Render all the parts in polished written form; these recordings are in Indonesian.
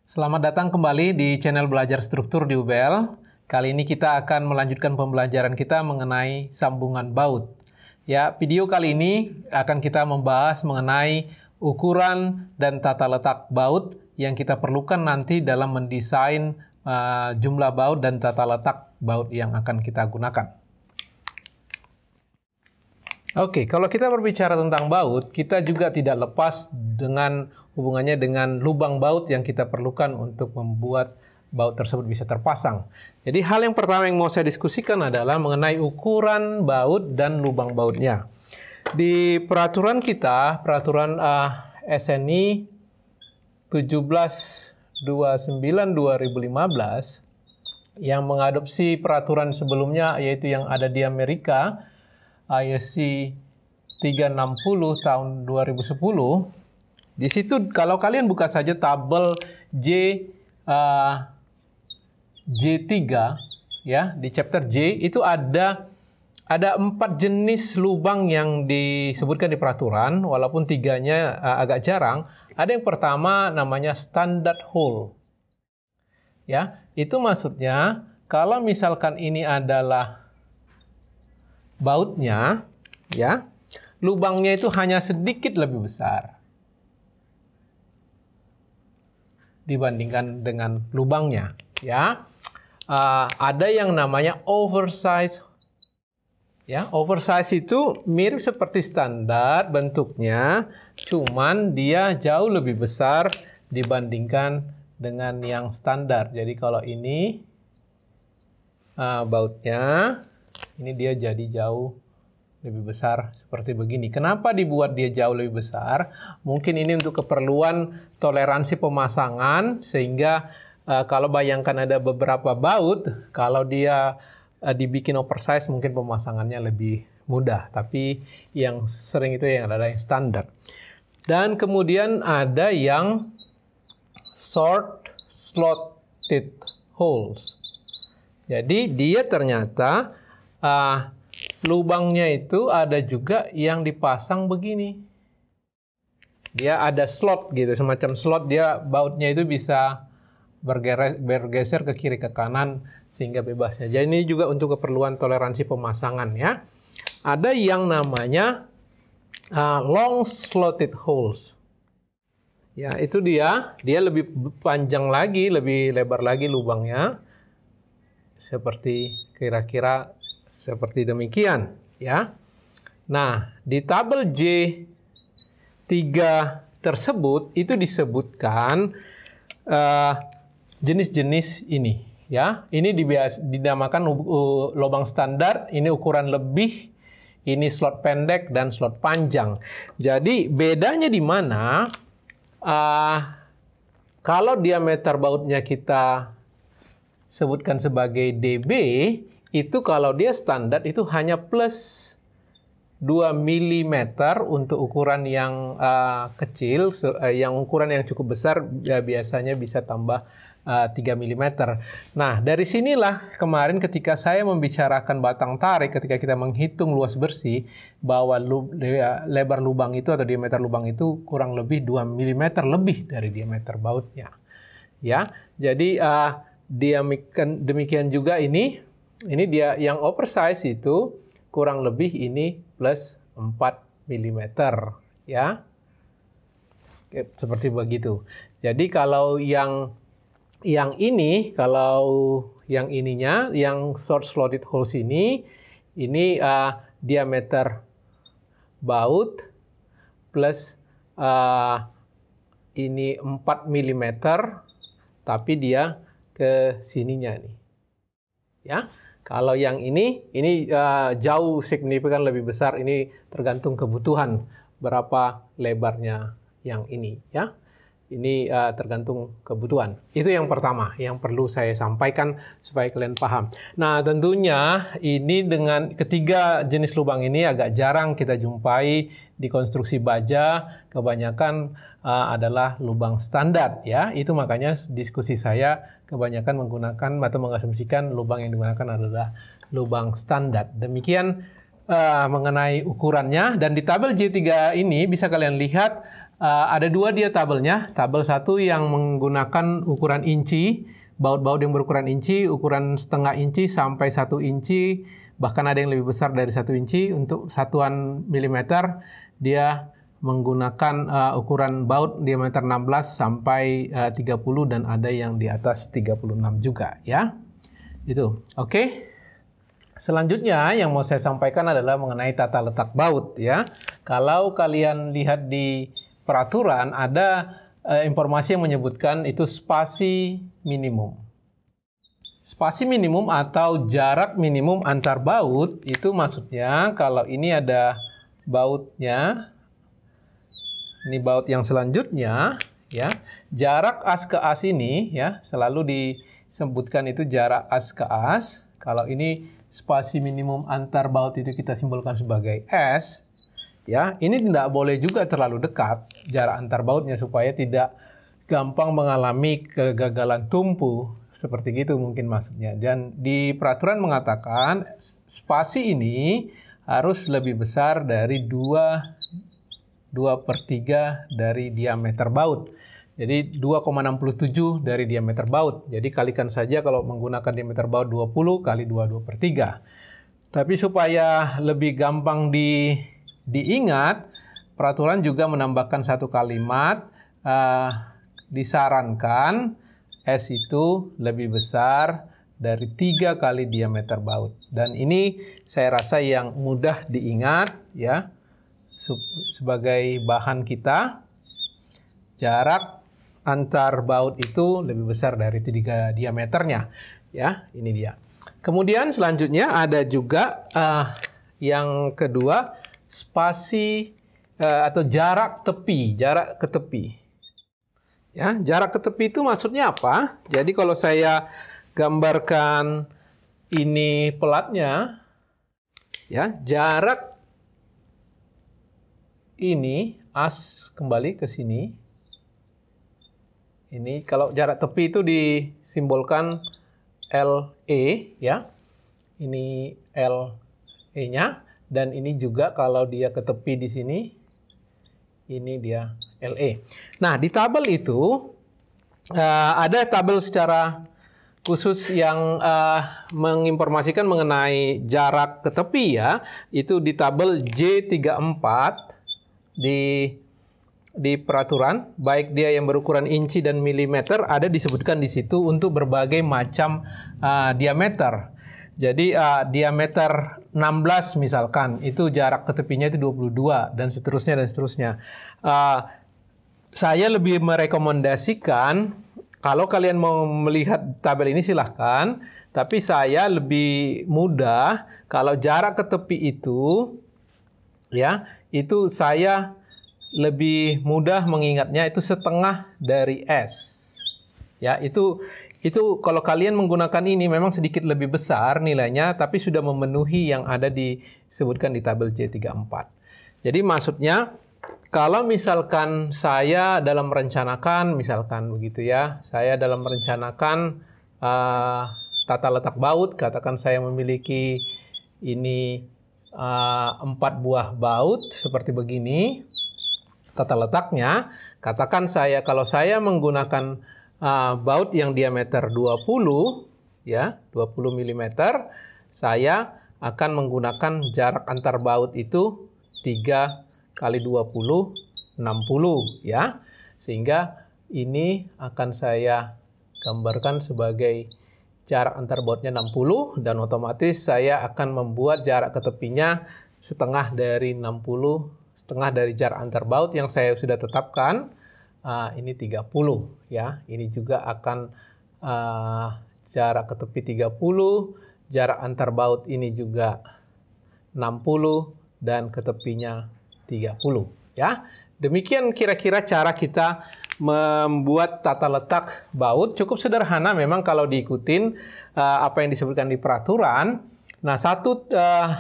Selamat datang kembali di channel Belajar Struktur di UBL. Kali ini kita akan melanjutkan pembelajaran kita mengenai sambungan baut. Ya, video kali ini akan kita membahas mengenai ukuran dan tata letak baut yang kita perlukan nanti dalam mendesain jumlah baut dan tata letak baut yang akan kita gunakan. Oke, kalau kita berbicara tentang baut, kita juga tidak lepas dengan hubungannya dengan lubang baut yang kita perlukan untuk membuat baut tersebut bisa terpasang. Jadi hal yang pertama yang mau saya diskusikan adalah mengenai ukuran baut dan lubang bautnya. Di peraturan kita, peraturan SNI 1729/2015 yang mengadopsi peraturan sebelumnya yaitu yang ada di Amerika, ISC 360 tahun 2010. Di situ kalau kalian buka saja tabel J3 ya, di chapter J itu ada 4 jenis lubang yang disebutkan di peraturan, walaupun 3-nya agak jarang. Ada yang pertama namanya standard hole. Ya, itu maksudnya kalau misalkan ini adalah bautnya, ya, lubangnya itu hanya sedikit lebih besar dibandingkan dengan lubangnya, ya. Ada yang namanya oversize. Ya, oversize itu mirip seperti standar bentuknya, cuman dia jauh lebih besar dibandingkan dengan yang standar. Jadi kalau ini bautnya, ini dia jadi jauh lebih besar seperti begini. Kenapa dibuat dia jauh lebih besar? Mungkin ini untuk keperluan toleransi pemasangan, sehingga kalau bayangkan ada beberapa baut, kalau dia dibikin oversize mungkin pemasangannya lebih mudah. Tapi yang sering itu yang adalah yang standar. Dan kemudian ada yang short slotted holes. Jadi dia ternyata lubangnya itu ada juga yang dipasang begini. Dia ada slot gitu, semacam slot, dia bautnya itu bisa bergeser ke kiri ke kanan sehingga bebasnya. Jadi ini juga untuk keperluan toleransi pemasangan ya. Ada yang namanya long slotted holes. Ya, itu dia lebih panjang lagi, lebih lebar lagi lubangnya. Seperti kira-kira seperti demikian, ya. Nah, di tabel J3 tersebut itu disebutkan jenis-jenis ini, ya. Ini dinamakan lubang standar, ini ukuran lebih, ini slot pendek dan slot panjang. Jadi bedanya di mana? Kalau diameter bautnya kita sebutkan sebagai dB, itu kalau dia standar itu hanya plus 2 mm untuk ukuran yang kecil, yang ukuran yang cukup besar ya biasanya bisa tambah 3 mm. Nah, dari sinilah kemarin ketika saya membicarakan batang tarik, ketika kita menghitung luas bersih, bahwa lebar lubang itu atau diameter lubang itu kurang lebih 2 mm lebih dari diameter bautnya. Ya, jadi demikian juga ini dia yang oversize itu kurang lebih ini plus 4 mm ya. Seperti begitu. Jadi kalau yang ini, kalau yang ininya, yang short slotted holes ini diameter baut plus ini 4 mm, tapi dia ke sininya nih. Ya. Kalau yang ini jauh signifikan lebih besar, ini tergantung kebutuhan berapa lebarnya yang ini ya. Ini tergantung kebutuhan. Itu yang pertama yang perlu saya sampaikan supaya kalian paham. Nah, tentunya ini dengan ketiga jenis lubang ini agak jarang kita jumpai di konstruksi baja. Kebanyakan adalah lubang standar ya. Itu makanya diskusi saya kebanyakan menggunakan atau mengasumsikan lubang yang digunakan adalah lubang standar. Demikian mengenai ukurannya, dan di tabel J3 ini bisa kalian lihat Ada dua dia tabelnya. Tabel satu yang menggunakan ukuran inci, baut-baut yang berukuran inci, ukuran setengah inci sampai 1 inci, bahkan ada yang lebih besar dari 1 inci. Untuk satuan milimeter, dia menggunakan ukuran baut diameter 16 sampai 30 dan ada yang di atas 36 juga ya. Itu. Oke. Selanjutnya yang mau saya sampaikan adalah mengenai tata letak baut ya. Kalau kalian lihat di peraturan ada informasi yang menyebutkan itu spasi minimum. Spasi minimum atau jarak minimum antar baut itu maksudnya kalau ini ada bautnya, ini baut yang selanjutnya ya, jarak as ke as ini ya selalu disebutkan itu jarak as ke as. Kalau ini spasi minimum antar baut itu kita simbolkan sebagai S. Ya, ini tidak boleh juga terlalu dekat jarak antar bautnya supaya tidak gampang mengalami kegagalan tumpu. Seperti itu mungkin maksudnya. Dan di peraturan mengatakan spasi ini harus lebih besar dari 2/3 dari diameter baut. Jadi 2,67 dari diameter baut. Jadi kalikan saja kalau menggunakan diameter baut 20 kali 2/3. Tapi supaya lebih gampang diingat, peraturan juga menambahkan satu kalimat, disarankan S itu lebih besar dari 3 kali diameter baut. Dan ini saya rasa yang mudah diingat ya, sebagai bahan kita, jarak antar baut itu lebih besar dari 3 diameternya. Ya, ini dia. Kemudian selanjutnya ada juga yang kedua, spasi atau jarak tepi, jarak ke tepi. Ya, jarak ke tepi itu maksudnya apa? Jadi kalau saya gambarkan ini pelatnya, ya, jarak ini as kembali ke sini. Ini kalau jarak tepi itu disimbolkan LE ya. Ini LE-nya. Dan ini juga kalau dia ke tepi di sini, ini dia LE. Nah, di tabel itu ada tabel secara khusus yang menginformasikan mengenai jarak ke tepi ya. Itu di tabel J34 di peraturan, baik dia yang berukuran inci dan milimeter ada disebutkan di situ untuk berbagai macam diameter. Jadi diameter 16 misalkan, itu jarak ke tepinya itu 22 dan seterusnya dan seterusnya. Saya lebih merekomendasikan kalau kalian mau melihat tabel ini silahkan, tapi saya lebih mudah kalau jarak ke tepi itu ya, itu saya lebih mudah mengingatnya itu setengah dari S. Ya, itu kalau kalian menggunakan ini memang sedikit lebih besar nilainya, tapi sudah memenuhi yang ada disebutkan di tabel J34. Jadi maksudnya, kalau misalkan saya dalam merencanakan, misalkan begitu ya, saya dalam merencanakan tata letak baut, katakan saya memiliki ini 4 buah baut seperti begini, tata letaknya, katakan kalau saya menggunakan baut yang diameter 20 ya, 20 mm, saya akan menggunakan jarak antar baut itu 3 kali 20 60 ya. Sehingga ini akan saya gambarkan sebagai jarak antar bautnya 60 dan otomatis saya akan membuat jarak ke tepinya setengah dari 60, setengah dari jarak antar baut yang saya sudah tetapkan, ini 30 ya. Ini juga akan jarak ke tepi 30, jarak antar baut ini juga 60 dan ke tepinya 30 ya. Demikian kira-kira cara kita membuat tata letak baut. Cukup sederhana memang kalau diikutin apa yang disebutkan di peraturan. Nah, satu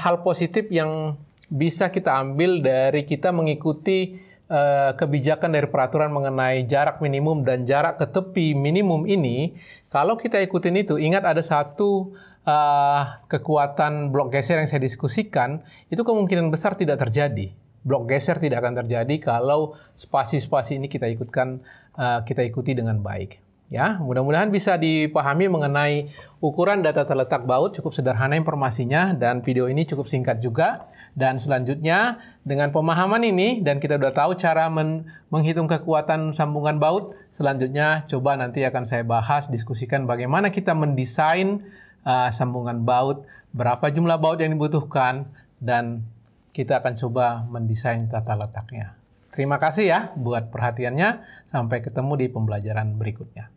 hal positif yang bisa kita ambil dari kita mengikuti kebijakan dari peraturan mengenai jarak minimum dan jarak ke tepi minimum ini, kalau kita ikutin itu, ingat ada satu kekuatan blok geser yang saya diskusikan, itu kemungkinan besar tidak terjadi. blok geser tidak akan terjadi kalau spasi-spasi ini kita ikuti dengan baik. Ya, mudah-mudahan bisa dipahami mengenai ukuran data terletak baut. Cukup sederhana informasinya dan video ini cukup singkat juga. Dan selanjutnya dengan pemahaman ini dan kita sudah tahu cara menghitung kekuatan sambungan baut, selanjutnya coba nanti akan saya bahas, diskusikan bagaimana kita mendesain sambungan baut, berapa jumlah baut yang dibutuhkan, dan kita akan coba mendesain tata letaknya. Terima kasih ya buat perhatiannya. Sampai ketemu di pembelajaran berikutnya.